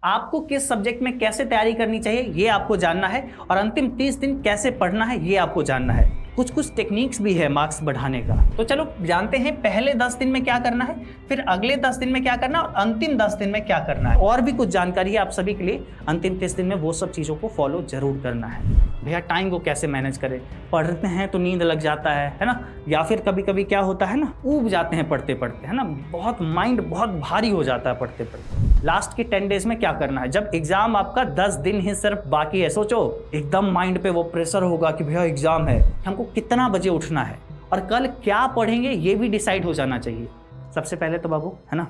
आपको किस सब्जेक्ट में कैसे तैयारी करनी चाहिए ये आपको जानना है, और अंतिम 30 दिन कैसे पढ़ना है ये आपको जानना है। कुछ टेक्निक्स भी है मार्क्स बढ़ाने का। तो चलो जानते हैं पहले 10 दिन में क्या करना है, फिर अगले 10 दिन में क्या करना है, और अंतिम 10 दिन में क्या करना है। और भी कुछ जानकारी है आप सभी के लिए। अंतिम 30 दिन में वो सब चीज़ों को फॉलो जरूर करना है। भैया टाइम को कैसे मैनेज करें, पढ़ते हैं तो नींद लग जाता है ना, या फिर कभी कभी क्या होता है ना, ऊब जाते हैं पढ़ते पढ़ते, है ना, बहुत माइंड बहुत भारी हो जाता है पढ़ते पढ़ते। लास्ट के 10 डेज में क्या करना है, जब एग्जाम आपका 10 दिन ही सिर्फ बाकी है। सोचो एकदम माइंड पे वो प्रेशर होगा कि भैया एग्जाम है, हमको कितना बजे उठना है और कल क्या पढ़ेंगे ये भी डिसाइड हो जाना चाहिए। सबसे पहले तो बाबू, है ना,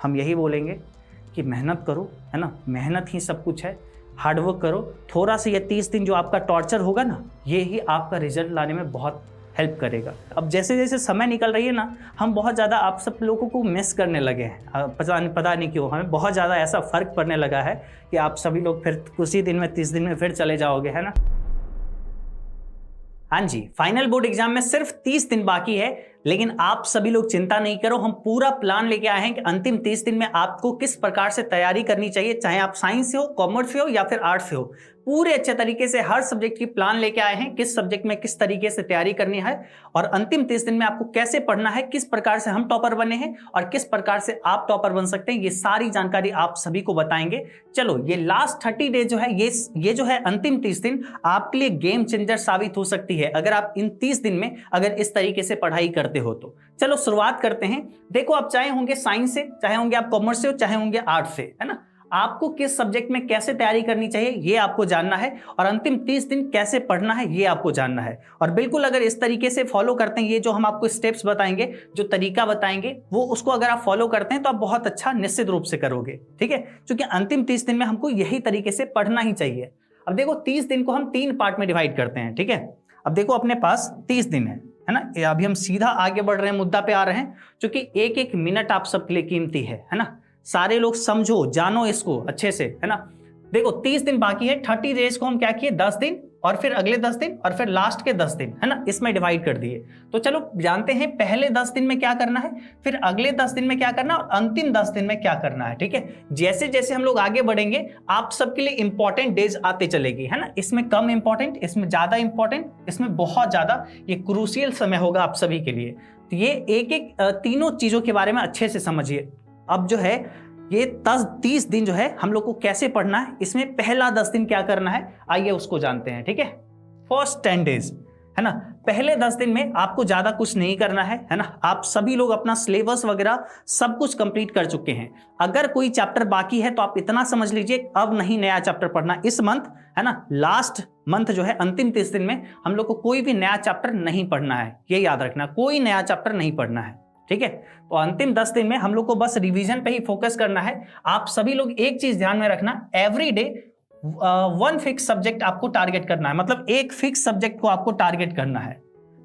हम यही बोलेंगे कि मेहनत करो, है ना, मेहनत ही सब कुछ है। हार्डवर्क करो थोड़ा सा। ये 30 दिन जो आपका टॉर्चर होगा ना, ये ही आपका रिजल्ट लाने में बहुत हेल्प करेगा। अब जैसे जैसे समय निकल रही है ना, हम बहुत ज़्यादा आप सब लोगों को मिस करने लगे हैं। पता नहीं क्यों हमें बहुत ज़्यादा ऐसा फ़र्क पड़ने लगा है कि आप सभी लोग फिर उसी दिन में 30 दिन में फिर चले जाओगे, है ना। हाँ जी, फाइनल बोर्ड एग्जाम में सिर्फ 30 दिन बाकी है, लेकिन आप सभी लोग चिंता नहीं करो। हम पूरा प्लान लेके आए हैं कि अंतिम 30 दिन में आपको किस प्रकार से तैयारी करनी चाहिए, चाहे आप साइंस से हो, कॉमर्स से हो या फिर आर्ट्स से हो। पूरे अच्छे तरीके से हर सब्जेक्ट की प्लान लेके आए हैं, किस सब्जेक्ट में किस तरीके से तैयारी करनी है, और अंतिम 30 दिन में आपको कैसे पढ़ना है, किस प्रकार से हम टॉपर बने हैं और किस प्रकार से आप टॉपर बन सकते हैं, ये सारी जानकारी आप सभी को बताएंगे। चलो, ये लास्ट 30 डेज जो है, ये जो है अंतिम 30 दिन आपके लिए गेम चेंजर साबित हो सकती है, अगर आप इन 30 दिन में अगर इस तरीके से पढ़ाई करते हो तो। चलो शुरुआत करते हैं। देखो, आप चाहे होंगे साइंस से, चाहे होंगे आप कॉमर्स से हो, चाहे होंगे आर्ट्स से, है ना, आपको किस सब्जेक्ट में कैसे तैयारी करनी चाहिए ये आपको जानना है, और अंतिम 30 दिन कैसे पढ़ना है ये आपको जानना है। और बिल्कुल अगर इस तरीके से फॉलो करते हैं, ये जो हम आपको स्टेप्स बताएंगे, जो तरीका बताएंगे, वो उसको अगर आप फॉलो करते हैं तो आप बहुत अच्छा निश्चित रूप से करोगे, ठीक है, क्योंकि अंतिम 30 दिन में हमको यही तरीके से पढ़ना ही चाहिए। अब देखो, 30 दिन को हम 3 पार्ट में डिवाइड करते हैं, ठीक है। अब देखो, अपने पास 30 दिन है ना। अभी हम सीधा आगे बढ़ रहे हैं, मुद्दा पे आ रहे हैं, क्योंकि एक एक मिनट आप सबके लिए कीमती है ना। सारे लोग समझो, जानो इसको अच्छे से, है ना। देखो, 30 दिन बाकी है। 30 डेज को हम क्या किए, 10 दिन और फिर अगले 10 दिन और फिर लास्ट के 10 दिन, है ना, इसमें डिवाइड कर दिए। तो चलो जानते हैं पहले 10 दिन में क्या करना है, फिर अगले 10 दिन में क्या करना है, और अंतिम 10 दिन में क्या करना है, ठीक है। जैसे जैसे हम लोग आगे बढ़ेंगे, आप सबके लिए इंपॉर्टेंट डेज आते चलेगी, है ना। इसमें कम इंपॉर्टेंट, इसमें ज्यादा इंपॉर्टेंट, इसमें बहुत ज्यादा, ये क्रूशियल समय होगा आप सभी के लिए। तो ये एक एक तीनों चीजों के बारे में अच्छे से समझिए। अब जो है ये 30 दिन जो है हम लोग को कैसे पढ़ना है, इसमें पहला 10 दिन क्या करना है, आइए उसको जानते हैं, ठीक है। फर्स्ट 10 डेज, है ना, पहले 10 दिन में आपको ज्यादा कुछ नहीं करना है ना। आप सभी लोग अपना सिलेबस वगैरह सब कुछ कंप्लीट कर चुके हैं। अगर कोई चैप्टर बाकी है तो आप इतना समझ लीजिए, अब नहीं नया चैप्टर पढ़ना इस मंथ, है ना। लास्ट मंथ जो है अंतिम 30 दिन में हम लोग को कोई भी नया चैप्टर नहीं पढ़ना है, ये याद रखना, कोई नया चैप्टर नहीं पढ़ना है, ठीक है। तो अंतिम 10 दिन में हम लोग को बस रिवीजन पे ही फोकस करना है। आप सभी लोग एक चीज ध्यान में रखना, एवरी डे 1 फिक्स सब्जेक्ट आपको टारगेट करना है, मतलब एक फिक्स सब्जेक्ट को आपको टारगेट करना है।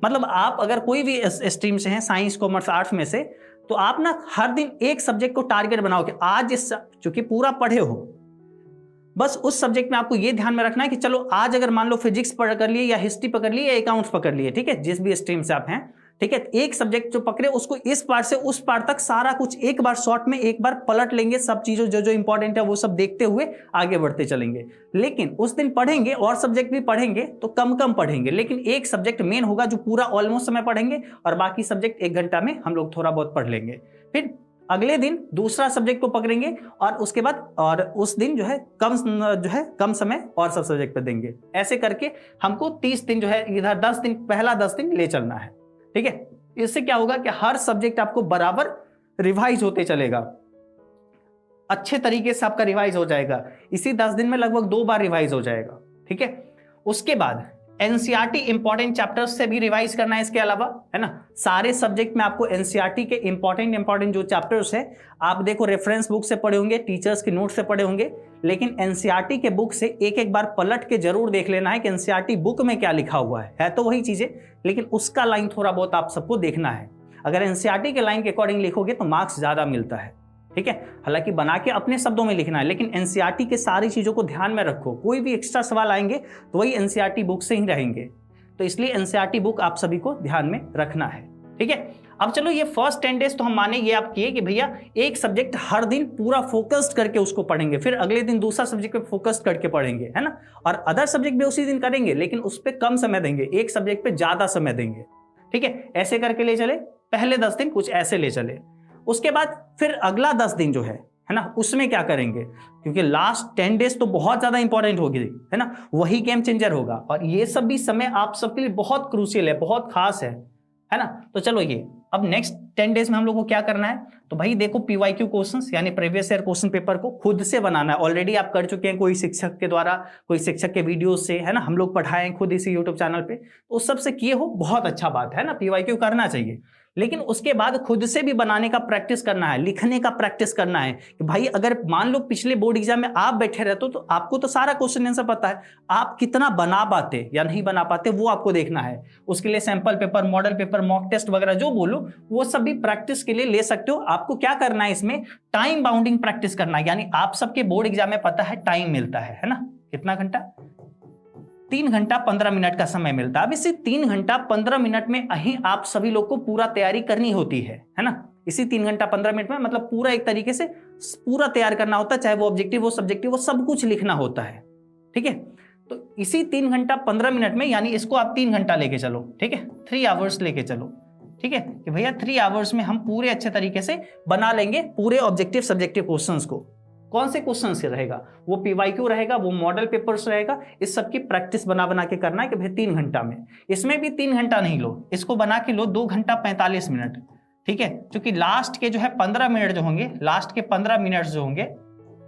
मतलब आप अगर कोई भी स्ट्रीम से हैं, साइंस कॉमर्स आर्ट्स में से, तो आप ना हर दिन एक सब्जेक्ट को टारगेट बनाओ कि आज इस, चूंकि पूरा पढ़े हो, बस उस सब्जेक्ट में आपको ये ध्यान में रखना है कि चलो आज अगर मान लो फिजिक्स पढ़ कर लिए या हिस्ट्री पकड़ लिए या अकाउंट्स पकड़ लिए, ठीक है, जिस भी स्ट्रीम से आप हैं, ठीक है, एक सब्जेक्ट जो पकड़े उसको इस पार्ट से उस पार्ट तक सारा कुछ एक बार शॉर्ट में एक बार पलट लेंगे, सब चीजों जो जो इंपॉर्टेंट है वो सब देखते हुए आगे बढ़ते चलेंगे। लेकिन उस दिन पढ़ेंगे और सब्जेक्ट भी पढ़ेंगे तो कम कम पढ़ेंगे, लेकिन एक सब्जेक्ट मेन होगा जो पूरा ऑलमोस्ट समय पढ़ेंगे, और बाकी सब्जेक्ट 1 घंटा में हम लोग थोड़ा बहुत पढ़ लेंगे। फिर अगले दिन दूसरा सब्जेक्ट को पकड़ेंगे और उसके बाद और उस दिन जो है कम समय और सब सब्जेक्ट पे देंगे। ऐसे करके हमको 30 दिन जो है इधर 10 दिन, पहला 10 दिन ले चलना है, ठीक है। इससे क्या होगा कि हर सब्जेक्ट आपको बराबर रिवाइज होते चलेगा, अच्छे तरीके से आपका रिवाइज हो जाएगा। इसी 10 दिन में लगभग 2 बार रिवाइज हो जाएगा, ठीक है। उसके बाद एनसीईआरटी इंपॉर्टेंट चैप्टर्स से भी रिवाइज करना है। इसके अलावा, है ना, सारे सब्जेक्ट में आपको एनसीईआरटी के इंपॉर्टेंट जो चैप्टर्स है, आप देखो रेफरेंस बुक से पढ़े होंगे, टीचर्स के नोट से पढ़े होंगे, लेकिन एनसीईआरटी के बुक से एक एक बार पलट के जरूर देख लेना है कि एनसीईआरटी बुक में क्या लिखा हुआ है तो वही चीजें, लेकिन उसका लाइन थोड़ा बहुत आप सबको देखना है। अगर एनसीईआरटी के लाइन के अकॉर्डिंग लिखोगे तो मार्क्स ज्यादा मिलता है, ठीक है। हालांकि बना के अपने शब्दों में लिखना है, लेकिन एनसीईआरटी के सारी चीजों को ध्यान में रखो। कोई भी एक्स्ट्रा सवाल आएंगे तो वही एनसीईआरटी बुक से ही रहेंगे, तो इसलिए एनसीईआरटी बुक आप सभी को ध्यान में रखना है, ठीक है। अब चलो ये फर्स्ट 10 डेज तो हम माने ये आप किए कि भैया एक सब्जेक्ट हर दिन पूरा फोकस्ड करके उसको पढ़ेंगे, फिर अगले दिन दूसरा सब्जेक्ट पे फोकस्ड करके पढ़ेंगे, है ना, और अदर सब्जेक्ट भी उसी दिन करेंगे लेकिन उस पर कम समय देंगे, एक सब्जेक्ट पे ज्यादा समय देंगे, ठीक है, ऐसे करके ले चले। पहले 10 दिन कुछ ऐसे ले चले, उसके बाद फिर अगला 10 दिन जो है ना, उसमें क्या करेंगे, क्योंकि लास्ट 10 डेज तो बहुत ज्यादा इंपॉर्टेंट होगी, है ना, वही गेम चेंजर होगा और ये सब भी समय आप सबके लिए बहुत क्रूशियल है, बहुत खास है ना। तो चलो ये अब नेक्स्ट 10 डेज में हम लोग को क्या करना है, तो भाई देखो PYQ क्वेश्चंस यानी प्रीवियस ईयर क्वेश्चन पेपर को खुद से बनाना है। ऑलरेडी आप कर चुके हैं कोई शिक्षक के द्वारा, कोई शिक्षक के वीडियो से, है ना, हम लोग पढ़ाएं खुद इसी यूट्यूब चैनल पे, तो उस सब से किए हो बहुत अच्छा बात है ना, PYQ करना चाहिए, लेकिन उसके बाद खुद से भी बनाने का प्रैक्टिस करना है, लिखने का प्रैक्टिस करना है कि भाई अगर मान लो पिछले बोर्ड एग्जाम में आप बैठे रहते हो तो आपको तो सारा क्वेश्चन आंसर पता है, आप कितना बना पाते या नहीं बना पाते वो आपको देखना है। उसके लिए sample paper, model paper, mock test वगैरह जो बोलो वो सब भी प्रैक्टिस के लिए ले सकते हो। आपको क्या करना है, इसमें टाइम बाउंडिंग प्रैक्टिस करना है, यानी आप सबके बोर्ड एग्जाम में पता है टाइम मिलता है ना, कितना घंटा, 3 घंटा 15 मिनट का समय मिलता है। अब इसी 3 घंटा 15 मिनट में ही आप सभी लोग को पूरा तैयारी करनी होती है ना, इसी 3 घंटा 15 मिनट में मतलब पूरा एक तरीके से पूरा तैयार करना होता है, चाहे वो ऑब्जेक्टिव हो सब्जेक्टिव हो, सब कुछ लिखना होता है, ठीक है। तो इसी 3 घंटा 15 मिनट में, यानी इसको आप 3 घंटा लेके चलो, ठीक है, 3 आवर्स लेके चलो, ठीक है, कि भैया 3 आवर्स में हम पूरे अच्छे तरीके से बना लेंगे पूरे ऑब्जेक्टिव सब्जेक्टिव क्वेश्चंस को। कौन से क्वेश्चन से रहेगा, वो PYQ रहेगा, वो मॉडल पेपर्स रहेगा, इस सब की प्रैक्टिस बना बना के करना है कि भाई 3 घंटा में। इसमें भी 3 घंटा नहीं लो, इसको बना के लो 2 घंटा 45 मिनट, ठीक है, क्योंकि लास्ट के जो है 15 मिनट जो होंगे, लास्ट के 15 मिनट जो होंगे,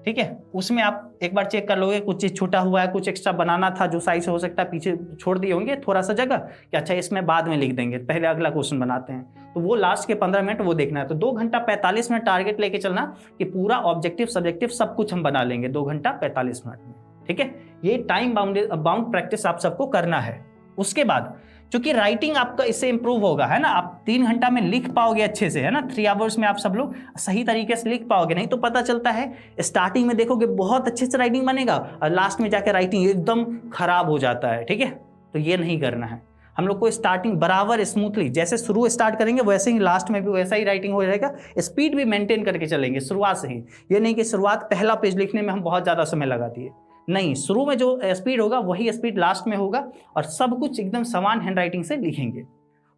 ठीक है, उसमें आप एक बार चेक कर लोगे कुछ चीज छूटा हुआ है, कुछ एक्स्ट्रा बनाना था जो साइज हो सकता है पीछे छोड़ दिए होंगे थोड़ा सा जगह कि अच्छा इसमें बाद में लिख देंगे, पहले अगला क्वेश्चन बनाते हैं, तो वो लास्ट के 15 मिनट वो देखना है। तो 2 घंटा 45 मिनट टारगेट लेके चलना कि पूरा ऑब्जेक्टिव सब्जेक्टिव सब कुछ हम बना लेंगे 2 घंटा 45 मिनट में, ठीक है। ये टाइम बाउंड प्रैक्टिस आप सबको करना है। उसके बाद क्योंकि राइटिंग आपका इससे इंप्रूव होगा, है ना, आप 3 घंटा में लिख पाओगे अच्छे से, है ना, 3 आवर्स में आप सब लोग सही तरीके से लिख पाओगे। नहीं तो पता चलता है स्टार्टिंग में देखोगे बहुत अच्छे से राइटिंग बनेगा और लास्ट में जाकर राइटिंग एकदम खराब हो जाता है, ठीक है। तो ये नहीं करना है हम लोग को, स्टार्टिंग बराबर स्मूथली जैसे शुरू स्टार्ट करेंगे वैसे ही लास्ट में भी वैसा ही राइटिंग हो जाएगा, स्पीड भी मेंटेन करके चलेंगे शुरुआत से ही। ये नहीं कि शुरुआत पहला पेज लिखने में हम बहुत ज़्यादा समय लगा दिए, नहीं, शुरू में जो स्पीड होगा वही स्पीड लास्ट में होगा और सब कुछ एकदम समान हैंड राइटिंग से लिखेंगे।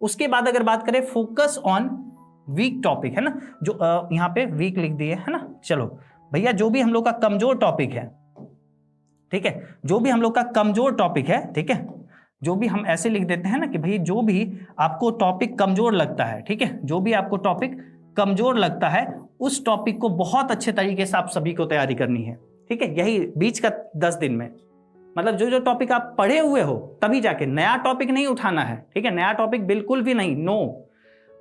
उसके बाद अगर बात करें फोकस ऑन वीक टॉपिक, है ना, जो यहाँ पे वीक लिख दिए, है ना। चलो भैया जो भी हम लोग का कमजोर टॉपिक है, ठीक है, जो भी हम लोग का कमजोर टॉपिक है, ठीक है, जो भी हम ऐसे लिख देते हैं ना कि भाई जो भी आपको टॉपिक कमजोर लगता है, ठीक है, जो भी आपको टॉपिक कमजोर लगता है उस टॉपिक को बहुत अच्छे तरीके से आप सभी को तैयारी करनी है, ठीक है। यही बीच का 10 दिन में मतलब जो जो टॉपिक आप पढ़े हुए हो तभी जाके, नया टॉपिक नहीं उठाना है, ठीक है, नया टॉपिक बिल्कुल भी नहीं, नो।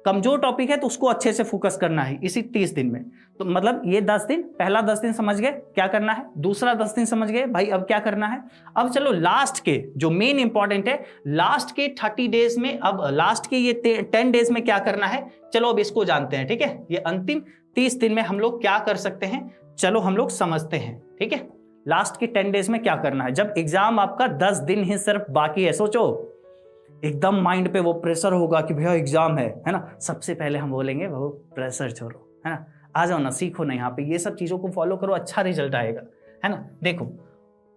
कमजोर टॉपिक है तो उसको अच्छे से फोकस करना है इसी 30 दिन में। तो मतलब ये 10 दिन, पहला 10 दिन समझ गए क्या करना है, दूसरा 10 दिन समझ गए भाई अब क्या करना है। अब चलो लास्ट के जो मेन इंपॉर्टेंट है, लास्ट के 30 डेज में, अब लास्ट के ये 10 डेज में क्या करना है, चलो अब इसको जानते हैं, ठीक है। ये अंतिम 30 दिन में हम लोग क्या कर सकते हैं, चलो हम लोग समझते हैं, ठीक है। लास्ट के 10 डेज में क्या करना है, जब एग्जाम आपका 10 दिन ही सिर्फ बाकी है, सोचो एकदम माइंड पे वो प्रेशर होगा कि भैया एग्जाम है ना, सबसे पहले हम बोलेंगे वो प्रेशर छोड़ो, है ना, आ जाओ ना, सीखो ना, यहाँ पे ये सब चीजों को फॉलो करो, अच्छा रिजल्ट आएगा, है ना। देखो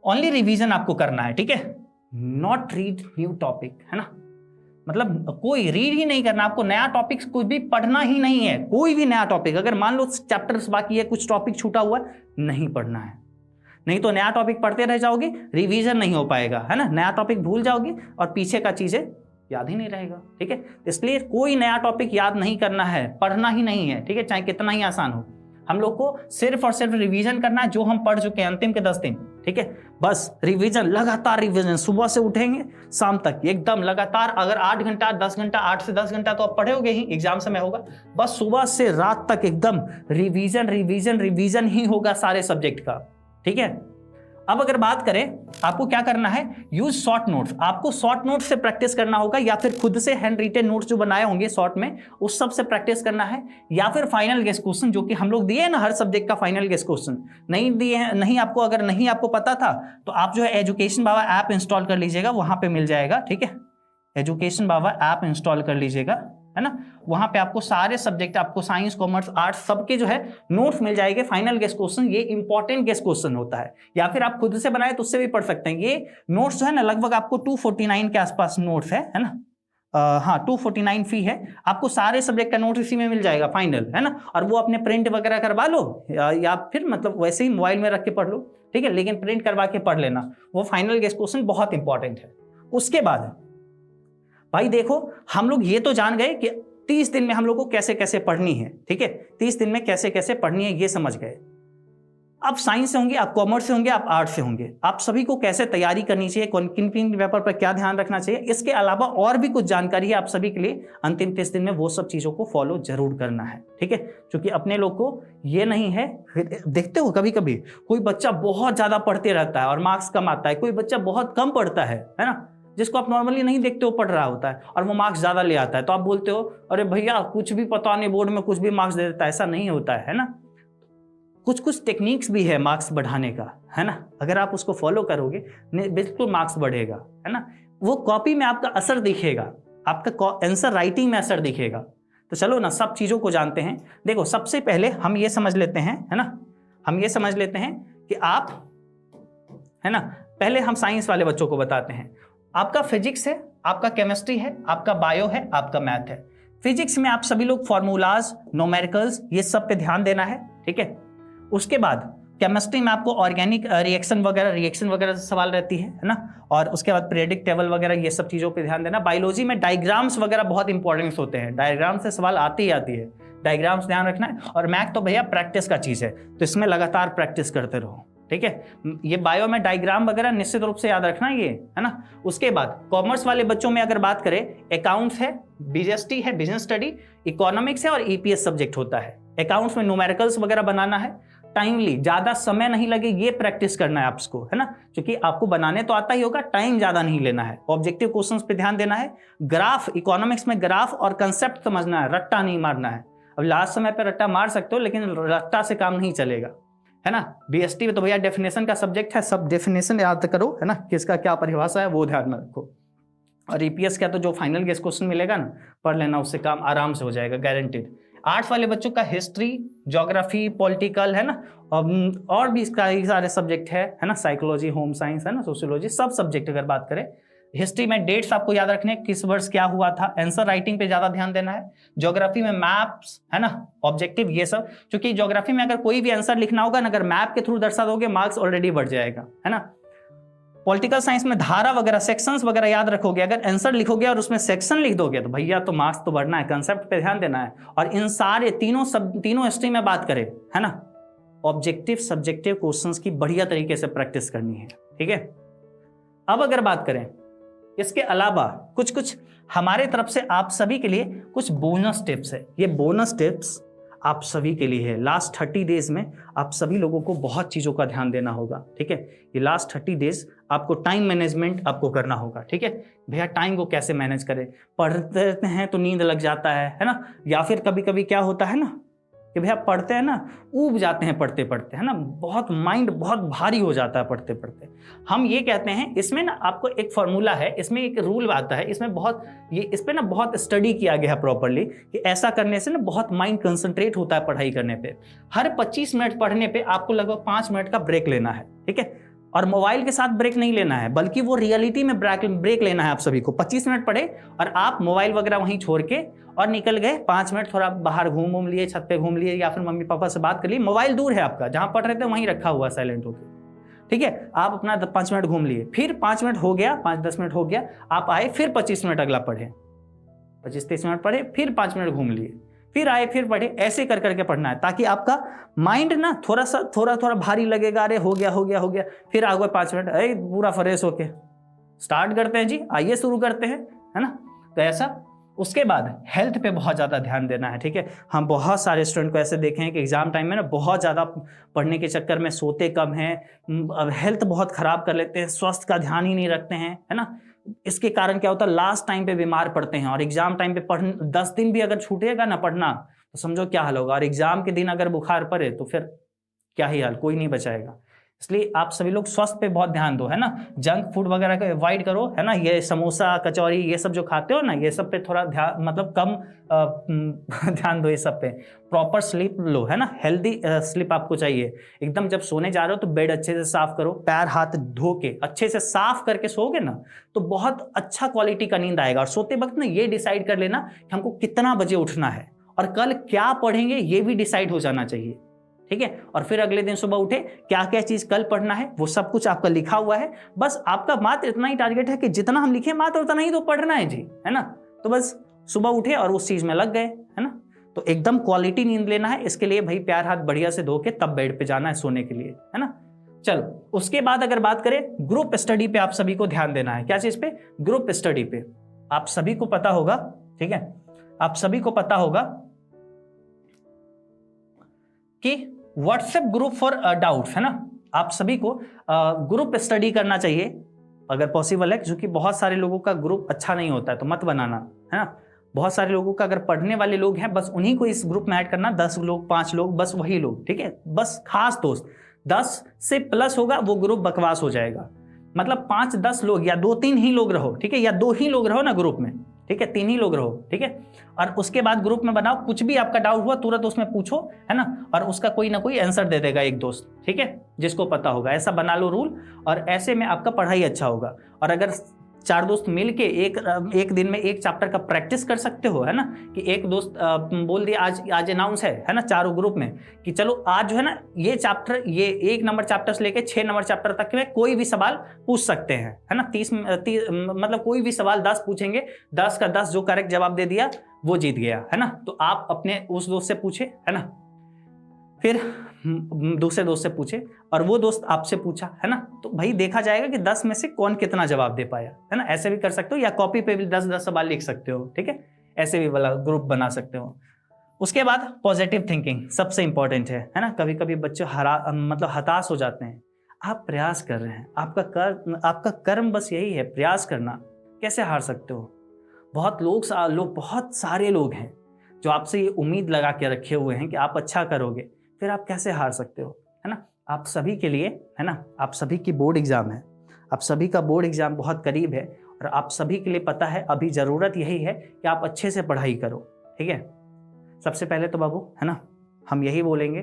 ओनली रिवीजन आपको करना है, ठीक है, नॉट रीड न्यू टॉपिक, है ना, मतलब कोई रीड ही नहीं करना, आपको नया टॉपिक कुछ भी पढ़ना ही नहीं है, कोई भी नया टॉपिक, अगर मान लो चैप्टर्स बाकी है, कुछ टॉपिक छूटा हुआ है, नहीं पढ़ना है, नहीं तो नया टॉपिक पढ़ते रह जाओगे, रिवीजन नहीं हो पाएगा, है ना, नया टॉपिक भूल जाओगे और पीछे का चीजें याद ही नहीं रहेगा, ठीक है। इसलिए कोई नया टॉपिक याद नहीं करना है, पढ़ना ही नहीं है, ठीक है, चाहे कितना ही आसान हो। हम लोग को सिर्फ और सिर्फ रिवीजन करना है जो हम पढ़ चुके हैं अंतिम के 10 दिन, ठीक है, बस रिवीजन, लगातार रिवीजन, सुबह से उठेंगे शाम तक एकदम लगातार। अगर 8 घंटा 10 घंटा 8 से 10 घंटा तो आप पढ़ोगे ही, एग्जाम समय होगा, बस सुबह से रात तक एकदम रिवीजन रिवीजन रिवीजन ही होगा सारे सब्जेक्ट का, ठीक है। अब अगर बात करें आपको क्या करना है, यूज शॉर्ट नोट्स, आपको शॉर्ट नोट्स से प्रैक्टिस करना होगा या फिर खुद से हैंड रिटन नोट्स जो बनाए होंगे शॉर्ट में उस सब से प्रैक्टिस करना है, या फिर फाइनल गेस क्वेश्चन जो कि हम लोग दिए हैं ना हर सब्जेक्ट का फाइनल गेस क्वेश्चन नहीं दिए हैं, नहीं आपको, अगर नहीं आपको पता था तो आप जो है एजुकेशन बाबा ऐप इंस्टॉल कर लीजिएगा, वहां पे मिल जाएगा, ठीक है, एजुकेशन बाबा ऐप इंस्टॉल कर लीजिएगा, है ना, वहां पे आपको सारे सब्जेक्ट, आपको साइंस, कॉमर्स, आर्ट्स सबके जो है नोट्स मिल जाएंगे। फाइनल गेस्ट क्वेश्चन, ये इंपॉर्टेंट गेस्ट क्वेश्चन होता है, या फिर आप खुद से बनाए तो उससे भी पढ़ सकते हैं। ये नोट्स जो है ना, लगभग आपको 249 के आसपास नोट्स है ना। हाँ 249 फी है, आपको सारे सब्जेक्ट का नोट इसी में मिल जाएगा फाइनल, है ना। और वो अपने प्रिंट वगैरह करवा लो या फिर मतलब वैसे ही मोबाइल में रख के पढ़ लो, ठीक है, लेकिन प्रिंट करवा के पढ़ लेना, वो फाइनल गेस्ट क्वेश्चन बहुत इंपॉर्टेंट है। उसके बाद भाई देखो, हम लोग ये तो जान गए कि 30 दिन में हम लोग को कैसे कैसे पढ़नी है, ठीक है, 30 दिन में कैसे कैसे पढ़नी है ये समझ गए। आप साइंस से होंगे, आप कॉमर्स से होंगे, आप आर्ट्स से होंगे, आप सभी को कैसे तैयारी करनी चाहिए, किन किन पेपर पर क्या ध्यान रखना चाहिए, इसके अलावा और भी कुछ जानकारी है आप सभी के लिए अंतिम 30 दिन में, वो सब चीजों को फॉलो जरूर करना है, ठीक है। क्योंकि अपने लोग को ये नहीं है, देखते हो कभी कभी कोई बच्चा बहुत ज्यादा पढ़ते रहता है और मार्क्स कम आता है, कोई बच्चा बहुत कम पढ़ता है ना, जिसको आप नॉर्मली नहीं देखते हो पढ़ रहा होता है और वो मार्क्स ज्यादा ले आता है, तो आप बोलते हो अरे भैया कुछ भी पता नहीं, बोर्ड में कुछ भी मार्क्स दे देता है। ऐसा नहीं होता है ना, कुछ कुछ टेक्निक्स भी है मार्क्स बढ़ाने का, है ना। अगर आप उसको फॉलो करोगे बिल्कुल मार्क्स बढ़ेगा, है ना। वो कॉपी में आपका असर दिखेगा, आपका आंसर राइटिंग में असर दिखेगा। तो चलो ना, सब चीजों को जानते हैं। देखो सबसे पहले हम ये समझ लेते हैं, है ना, हम ये समझ लेते हैं कि आप, है ना, पहले हम साइंस वाले बच्चों को बताते हैं। आपका फिजिक्स है, आपका केमिस्ट्री है, आपका बायो है, आपका मैथ है। फिजिक्स में आप सभी लोग फॉर्मूलाज, न्यूमेरिकल्स, ये सब पे ध्यान देना है, ठीक है। उसके बाद केमिस्ट्री में आपको ऑर्गेनिक रिएक्शन वगैरह से सवाल रहती है ना। और उसके बाद पीरियडिक टेबल वगैरह, ये सब चीजों पे ध्यान देना। बायोलॉजी में डायग्राम्स वगैरह बहुत इंपॉर्टेंट होते हैं, डायग्राम से सवाल आती ही आती है, डायग्राम्स ध्यान रखना है। और मैथ तो भैया प्रैक्टिस का चीज है, तो इसमें लगातार प्रैक्टिस करते रहो, ठीक है। ये बायो में डायग्राम वगैरह निश्चित रूप से याद रखना ये, है ना। उसके बाद कॉमर्स वाले बच्चों में अगर बात करें, अकाउंट्स है, बीएसटी है, बिजनेस स्टडी, इकोनॉमिक्स है और ईपीएस सब्जेक्ट होता है। अकाउंट्स में न्यूमेरिकल्स वगैरह बनाना है, टाइमली, ज्यादा समय नहीं लगे ये प्रैक्टिस करना है आपको, है ना, क्योंकि आपको बनाने तो आता ही होगा, टाइम ज्यादा नहीं लेना है। ऑब्जेक्टिव क्वेश्चंस पे ध्यान देना है। ग्राफ, इकोनॉमिक्स में ग्राफ और कंसेप्ट समझना है, रट्टा नहीं मारना है। अब लास्ट समय पे रट्टा मार सकते हो, लेकिन रट्टा से काम नहीं चलेगा, है ना। बीएसटी में तो भैया डेफिनेशन का सब्जेक्ट है, सब डेफिनेशन याद करो, है ना, किसका क्या परिभाषा है वो ध्यान में रखो। और ईपीएस का तो जो फाइनल गेस्ट क्वेश्चन मिलेगा ना, पढ़ लेना, उससे काम आराम से हो जाएगा, गारंटेड। आर्ट्स वाले बच्चों का हिस्ट्री, ज्योग्राफी, पॉलिटिकल, है ना, और भी कई सारे सब्जेक्ट है ना, साइकोलॉजी, होम साइंस, है ना, सोशियोलॉजी, सब सब्जेक्ट अगर बात करें। हिस्ट्री में डेट्स आपको याद रखने, किस वर्ष क्या हुआ था, आंसर राइटिंग पे ज्यादा ध्यान देना है। ज्योग्राफी में मैप्स, है ना, ऑब्जेक्टिव, ये सब, क्योंकि ज्योग्राफी में अगर कोई भी आंसर लिखना होगा ना, अगर मैप के थ्रू दर्शा दोगे, मार्क्स ऑलरेडी बढ़ जाएगा, है ना। पॉलिटिकल साइंस में धारा वगैरह, सेक्शंस वगैरह याद रखोगे, अगर आंसर लिखोगे और उसमें सेक्शन लिख दोगे तो भैया तो मार्क्स तो बढ़ना है, कंसेप्ट पे ध्यान देना है। और इन सारे तीनों स्ट्रीम में बात करें, है ना, ऑब्जेक्टिव सब्जेक्टिव क्वेश्चंस की बढ़िया तरीके से प्रैक्टिस करनी है, ठीक है। अब अगर बात करें इसके अलावा कुछ हमारे तरफ से आप सभी के लिए कुछ बोनस टिप्स है। ये बोनस टिप्स आप सभी के लिए है। लास्ट 30 डेज में आप सभी लोगों को बहुत चीजों का ध्यान देना होगा, ठीक है। ये लास्ट 30 डेज आपको टाइम मैनेजमेंट आपको करना होगा, ठीक है। भैया टाइम को कैसे मैनेज करें, पढ़ते हैं तो नींद लग जाता है ना, या फिर कभी कभी क्या होता है ना कि भैया पढ़ते हैं ना, ऊब जाते हैं पढ़ते पढ़ते, है ना, बहुत माइंड बहुत भारी हो जाता है पढ़ते पढ़ते। हम ये कहते हैं, इसमें ना आपको एक फॉर्मूला है, इसमें एक रूल आता है, इसमें बहुत इस पे ना बहुत स्टडी किया गया है प्रॉपर्ली, कि ऐसा करने से ना बहुत माइंड कंसंट्रेट होता है पढ़ाई करने पे। हर 25 मिनट पढ़ने पे आपको लगभग 5 मिनट का ब्रेक लेना है, ठीक है। और मोबाइल के साथ ब्रेक नहीं लेना है, बल्कि वो रियलिटी में ब्रेक लेना है आप सभी को। 25 मिनट पढ़े और आप मोबाइल वगैरह वहीं छोड़ के और निकल गए, 5 मिनट थोड़ा बाहर घूम लिए, छत पे घूम लिए, या फिर मम्मी पापा से बात कर ली। मोबाइल दूर है आपका, जहां पढ़ रहे थे वहीं रखा हुआ साइलेंट होकर, ठीक है। आप अपना 5 मिनट घूम लिए, फिर 5 मिनट हो गया, 5-10 मिनट हो गया, आप आए, फिर 25 मिनट अगला पढ़े, 25-30 मिनट पढ़े, फिर 5 मिनट घूम लिए, फिर आए, फिर पढ़े। ऐसे कर करके पढ़ना है, ताकि आपका माइंड ना थोड़ा भारी लगेगा, अरे हो गया, फिर आ गए 5 मिनट, अरे पूरा फ्रेश होके स्टार्ट करते हैं जी, आइए शुरू करते हैं, है ना। तो ऐसा। उसके बाद हेल्थ पे बहुत ज़्यादा ध्यान देना है, ठीक है। हम बहुत सारे स्टूडेंट को ऐसे देखे हैं कि एग्जाम टाइम में ना बहुत ज़्यादा पढ़ने के चक्कर में सोते कम हैं, हेल्थ बहुत ख़राब कर लेते हैं, स्वास्थ्य का ध्यान ही नहीं रखते हैं, है ना। इसके कारण क्या होता है, लास्ट टाइम पे बीमार पड़ते हैं। और एग्जाम टाइम पे 10 दिन भी अगर छूटेगा ना पढ़ना, तो समझो क्या हाल होगा। और एग्जाम के दिन अगर बुखार पड़े तो फिर क्या ही हाल, कोई नहीं बचाएगा। इसलिए आप सभी लोग स्वास्थ्य पे बहुत ध्यान दो, है ना। जंक फूड वगैरह को अवॉइड करो, है ना। ये समोसा कचौरी ये सब जो खाते हो ना, ये सब पे थोड़ा ध्यान, मतलब कम ध्यान दो ये सब पे। प्रॉपर स्लीप लो, है ना। हेल्दी स्लीप आपको चाहिए। एकदम जब सोने जा रहे हो तो बेड अच्छे से साफ करो, पैर हाथ धो के अच्छे से साफ करके सोओगे ना तो बहुत अच्छा क्वालिटी का नींद आएगा। और सोते वक्त ना ये डिसाइड कर लेना कि हमको कितना बजे उठना है और कल क्या पढ़ेंगे ये भी डिसाइड हो जाना चाहिए, ठीक है। और फिर अगले दिन सुबह उठे, क्या क्या चीज कल पढ़ना है वो सब कुछ आपका लिखा हुआ है। बस आपका मात्र इतना ही टारगेट है कि जितना हम लिखे मात्र उतना ही तो पढ़ना है जी, है ना। तो बस सुबह उठे और उस चीज में लग गए, है ना। तो एकदम क्वालिटी नींद लेना है, इसके लिए भाई पैर हाथ बढ़िया से धो के तब बेड पे जाना है सोने के लिए, है ना। चलो उसके बाद अगर बात करें ग्रुप स्टडी पे, आप सभी को ध्यान देना है। क्या चीज पे? ग्रुप स्टडी पे। आप सभी को पता होगा, ठीक है, आप सभी को पता होगा कि व्हाट्सएप ग्रुप फॉर डाउट्स, है ना। आप सभी को ग्रुप स्टडी करना चाहिए अगर पॉसिबल है, क्योंकि बहुत सारे लोगों का ग्रुप अच्छा नहीं होता है तो मत बनाना, है ना। बहुत सारे लोगों का अगर पढ़ने वाले लोग हैं बस उन्हीं को इस ग्रुप में ऐड करना, 10 लोग 5 लोग बस वही लोग, ठीक है। बस खास दोस्त 10 से प्लस होगा वो ग्रुप बकवास हो जाएगा। मतलब 5-10 लोग या 2-3 ही लोग रहो, ठीक है, या 2 ही लोग रहो ना ग्रुप में, ठीक है, 3 ही लोग रहो, ठीक है। और उसके बाद ग्रुप में बनाओ, कुछ भी आपका डाउट हुआ तुरंत उसमें पूछो, है ना। और उसका कोई ना कोई आंसर दे देगा एक दोस्त, ठीक है, जिसको पता होगा। ऐसा बना लो रूल, और ऐसे में आपका पढ़ाई अच्छा होगा। और अगर 4 दोस्त मिलके एक दिन में एक चैप्टर का प्रैक्टिस कर सकते हो, है ना, कि एक दोस्त बोल दिया आज अनाउंस है ना, चारों ग्रुप में कि चलो आज जो है ना ये चैप्टर, ये 1 नंबर चैप्टर से लेके 6 नंबर चैप्टर तक में कोई भी सवाल पूछ सकते हैं, है ना। 30 मतलब कोई भी सवाल 10 पूछेंगे, 10 का 10 जो करेक्ट जवाब दे दिया वो जीत गया, है ना। तो आप अपने उस दोस्त से पूछे, है ना, फिर दूसरे दोस्त से पूछे और वो दोस्त आपसे पूछा, है ना। तो भाई देखा जाएगा कि 10 में से कौन कितना जवाब दे पाया, है ना। ऐसे भी कर सकते हो, या कॉपी पे भी 10-10 सवाल लिख सकते हो, ठीक है। ऐसे भी वाला ग्रुप बना सकते हो। उसके बाद पॉजिटिव थिंकिंग सबसे इंपॉर्टेंट है ना। कभी कभी बच्चे मतलब हताश हो जाते हैं। आप प्रयास कर रहे हैं, आपका कर्म बस यही है, प्रयास करना। कैसे हार सकते हो? बहुत सारे लोग हैं जो आपसे ये उम्मीद लगा के रखे हुए हैं कि आप अच्छा करोगे, फिर आप कैसे हार सकते हो, है ना। आप सभी के लिए, है ना, आप सभी की बोर्ड एग्जाम है, आप सभी का बोर्ड एग्जाम बहुत करीब है, और आप सभी के लिए पता है अभी ज़रूरत यही है कि आप अच्छे से पढ़ाई करो, ठीक है। सबसे पहले तो बाबू, है ना, हम यही बोलेंगे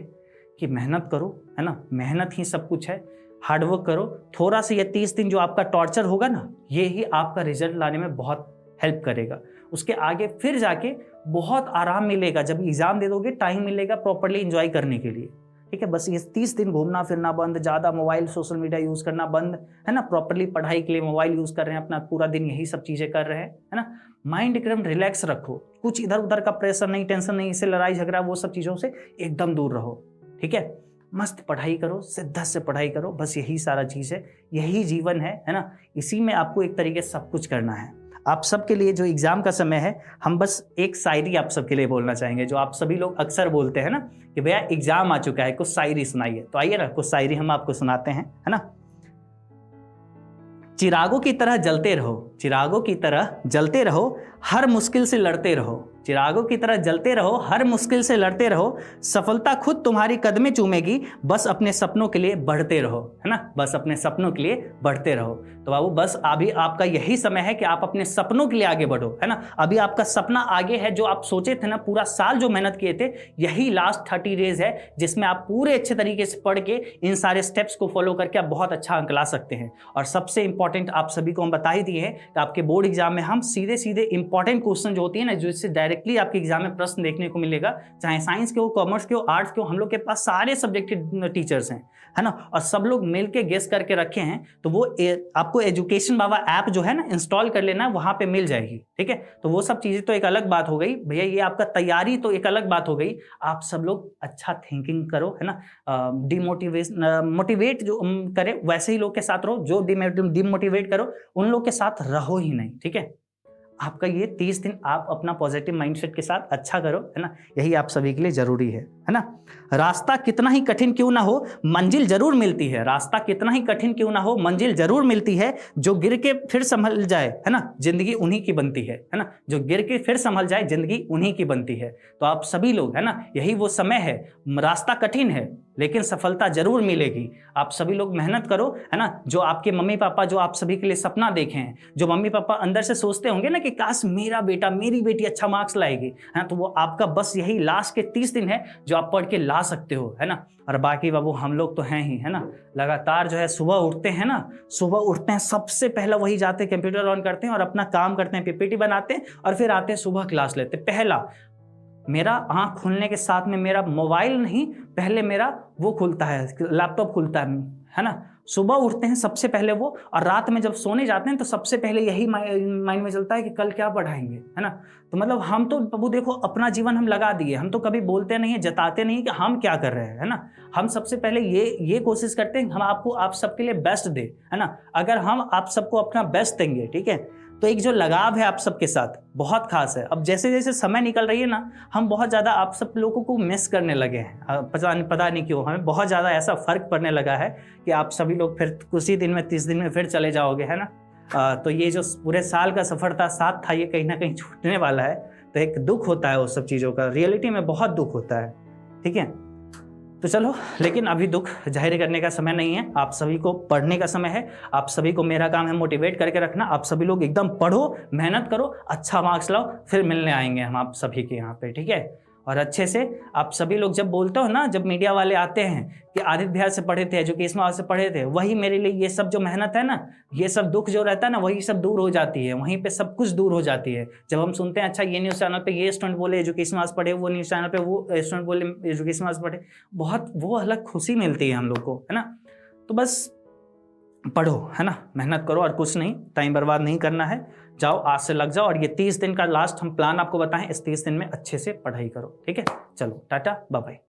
कि मेहनत करो, है ना, मेहनत ही सब कुछ है। हार्डवर्क करो थोड़ा सा। ये 30 दिन जो आपका टॉर्चर होगा ना, ये ही आपका रिजल्ट लाने में बहुत हेल्प करेगा। उसके आगे फिर जाके बहुत आराम मिलेगा, जब एग्जाम दे दोगे टाइम मिलेगा प्रॉपर्ली एंजॉय करने के लिए, ठीक है। बस ये 30 दिन घूमना फिरना बंद, ज़्यादा मोबाइल सोशल मीडिया यूज़ करना बंद, है ना। प्रॉपर्ली पढ़ाई के लिए मोबाइल यूज़ कर रहे हैं, अपना पूरा दिन यही सब चीज़ें कर रहे हैं, है ना। माइंड एकदम रिलैक्स रखो, कुछ इधर उधर का प्रेशर नहीं, टेंशन नहीं, इससे लड़ाई झगड़ा वो सब चीज़ों से एकदम दूर रहो, ठीक है। मस्त पढ़ाई करो, शिद्दत से पढ़ाई करो, बस यही सारा चीज़ है, यही जीवन है ना। इसी में आपको एक तरीके से सब कुछ करना है। आप सबके लिए जो एग्जाम का समय है, हम बस एक शायरी आप सबके लिए बोलना चाहेंगे, जो आप सभी लोग अक्सर बोलते हैं ना कि भैया एग्जाम आ चुका है, कुछ शायरी सुनाइए। तो आइए ना, कुछ शायरी हम आपको सुनाते हैं, है ना। चिरागों की तरह जलते रहो, चिरागों की तरह जलते रहो, हर मुश्किल से लड़ते रहो। चिरागों की तरह जलते रहो, हर मुश्किल से लड़ते रहो, सफलता खुद तुम्हारी कदमें चूमेगी, बस अपने सपनों के लिए बढ़ते रहो, है ना। बस अपने सपनों के लिए बढ़ते रहो। तो बाबू बस अभी आपका यही समय है कि आप अपने सपनों के लिए आगे बढ़ो, है ना। अभी आपका सपना आगे है, जो आप सोचे थे ना, पूरा साल जो मेहनत किए थे, यही लास्ट 30 डेज है जिसमें आप पूरे अच्छे तरीके से पढ़ के इन सारे स्टेप्स को फॉलो करके आप बहुत अच्छा अंक ला सकते हैं। और सबसे इंपॉर्टेंट आप सभी को हम बता ही दिए हैं कि आपके बोर्ड एग्जाम में हम सीधे सीधे इंपॉर्टेंट क्वेश्चन जो होती है ना, जो इससे डायरेक्टली आपके एग्जाम में प्रश्न देखने को मिलेगा, चाहे साइंस के हो, कॉमर्स के हो, आर्ट्स के हो, हम लोग के पास सारे सब्जेक्ट के टीचर्स हैं, है ना। और सब लोग मिलके गेस करके रखे हैं। तो वो आपको एजुकेशन बाबा ऐप जो है ना इंस्टॉल कर लेना, वहां पे मिल जाएगी, ठीक है। तो वो सब चीजें तो एक अलग बात हो गई भैया, ये आपका तैयारी तो एक अलग बात हो गई। आप सब लोग अच्छा थिंकिंग करो, है ना। मोटिवेट जो करे वैसे ही लोग के साथ रहो, जो डिमोटिवेट करो उन लोग के साथ रहो ही नहीं, ठीक है। आपका ये 30 दिन आप अपना पॉजिटिव माइंडसेट के साथ अच्छा करो, है ना। यही आप सभी के लिए जरूरी है। है ना। रास्ता कितना ही कठिन क्यों ना हो मंजिल जरूर मिलती है, रास्ता कितना ही कठिन क्यों ना हो मंजिल जरूर मिलती है, जो गिर के फिर संभल जाए है ना जिंदगी उन्हीं की बनती है ना, जो गिर के फिर संभल जाए जिंदगी उन्हीं की बनती है। तो आप सभी लोग है ना, यही वो समय है, रास्ता कठिन है लेकिन सफलता जरूर मिलेगी। आप सभी लोग मेहनत करो है ना, जो आपके मम्मी पापा जो आप सभी के लिए सपना देखे हैं, जो मम्मी पापा अंदर से सोचते होंगे ना कि काश मेरा बेटा मेरी बेटी अच्छा मार्क्स लाएगी, है ना, तो वो आपका बस यही लास्ट के 30 दिन है जो आप पढ़ के ला सकते हो, है ना। और बाकी बाबू हम लोग तो हैं ही, है ना, लगातार जो है सुबह उठते हैं ना, सुबह उठते हैं सबसे पहला वही जाते हैं कंप्यूटर ऑन करते हैं और अपना काम करते हैं, पीपीटी बनाते हैं और फिर आते हैं सुबह क्लास लेते हैं। पहला मेरा आंख खुलने के साथ में मेरा मोबाइल नहीं, पहले मेरा वो खुलता है, लैपटॉप खुलता है ना। सुबह उठते हैं सबसे पहले वो, और रात में जब सोने जाते हैं तो सबसे पहले यही माइंड में चलता है कि कल क्या पढ़ाएंगे, है ना। तो मतलब हम तो बाबू देखो अपना जीवन हम लगा दिए, हम तो कभी बोलते नहीं है, जताते नहीं कि हम क्या कर रहे हैं, है ना। हम सबसे पहले ये कोशिश करते हैं हम आपको आप सबके लिए बेस्ट दे, है ना। अगर हम आप सबको अपना बेस्ट देंगे, ठीक है, तो एक जो लगाव है आप सबके साथ बहुत खास है। अब जैसे जैसे समय निकल रही है ना, हम बहुत ज़्यादा आप सब लोगों को मिस करने लगे हैं, पता नहीं क्यों, हमें बहुत ज़्यादा ऐसा फर्क पड़ने लगा है कि आप सभी लोग फिर कुछ ही दिन में 30 दिन में फिर चले जाओगे, है ना। तो ये जो पूरे साल का सफ़र था, साथ था, ये कहीं ना कहीं छूटने वाला है। तो एक दुख होता है उस सब चीज़ों का, रियलिटी में बहुत दुख होता है, ठीक है। तो चलो, लेकिन अभी दुख जाहिर करने का समय नहीं है, आप सभी को पढ़ने का समय है। आप सभी को मेरा काम है मोटिवेट करके रखना। आप सभी लोग एकदम पढ़ो, मेहनत करो, अच्छा मार्क्स लाओ, फिर मिलने आएंगे हम आप सभी के यहाँ पे, ठीक है। और अच्छे से आप सभी लोग जब बोलते हो ना, जब मीडिया वाले आते हैं कि आदित्य बिहार से पढ़े थे, एजुकेशन वाले से पढ़े थे, वही मेरे लिए ये सब जो मेहनत है ना, ये सब दुख जो रहता है ना, वही सब दूर हो जाती है, वहीं पे सब कुछ दूर हो जाती है। जब हम सुनते हैं अच्छा ये न्यूज़ चैनल पे ये स्टूडेंट बोले एजुकेशन वाले पढ़े, वो न्यूज़ चैनल पे वो स्टूडेंट बोले एजुकेशन वाले पढ़े, बहुत वो अलग खुशी मिलती है हम लोग को, है ना। तो बस पढ़ो, है ना, मेहनत करो और कुछ नहीं, टाइम बर्बाद नहीं करना है, जाओ आज से लग जाओ। और ये 30 दिन का लास्ट हम प्लान आपको बताएं, इस 30 दिन में अच्छे से पढ़ाई करो, ठीक है। चलो टाटा बाय बाय।